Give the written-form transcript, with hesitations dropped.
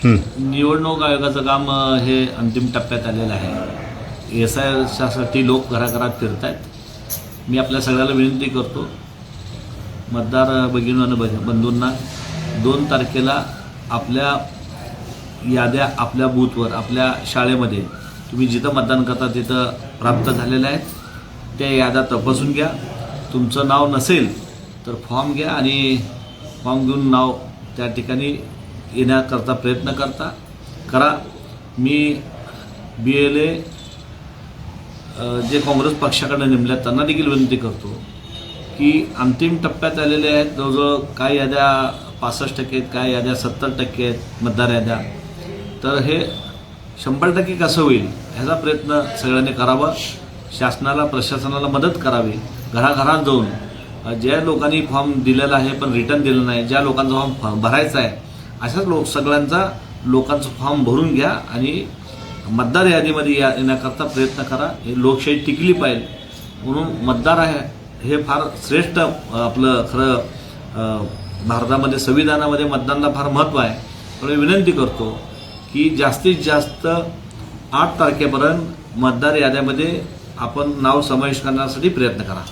निवडणूक आयोगाचं काम हे अंतिम टप्प्यात आलेलं आहे। SIसाठी लोक घराघरात फिरत आहेत। मी आपल्या सगळ्याला विनंती करतो, मतदार भगिनी आणि बंधूंना 2 तारखेला आपल्या याद्या आपल्या बूथवर, आपल्या शाळेमध्ये तुम्ही जिथं मतदान करता तिथं प्राप्त झालेल्या आहेत, त्या याद्या तपासून घ्या। तुमचं नाव नसेल तर फॉर्म घ्या आणि फॉर्म घेऊन नाव त्या ठिकाणी येण्याकरता प्रयत्न करा। मी BLA जे काँग्रेस पक्षाकडे नेमल्या त्यांना देखील विनंती करतो की अंतिम टप्प्यात आलेले आहेत। जवळजवळ काही याद्या 65% आहेत, काही याद्या 70% आहेत मतदार याद्या। तर हे 100% कसं होईल ह्याचा प्रयत्न सगळ्यांनी करावा। शासनाला, प्रशासनाला मदत करावी। घराघरात जाऊन ज्या लोकांनी फॉर्म दिलेला आहे पण रिटर्न दिलं नाही, ज्या लोकांचा फॉर्म भरायचा आहे, अशाच लोकांचं फॉर्म भरून घ्या आणि मतदार यादीमध्ये येण्याकरता प्रयत्न करा। हे लोकशाही टिकली पाहिजे म्हणून मतदार आहे हे फार श्रेष्ठ आपलं खरं भारतामध्ये संविधानामध्ये मतदानाला फार महत्त्व आहे। पण विनंती करतो की जास्तीत जास्त 8 तारखेपर्यंत मतदार याद्यामध्ये आपण नाव समावेश करण्यासाठी प्रयत्न करा।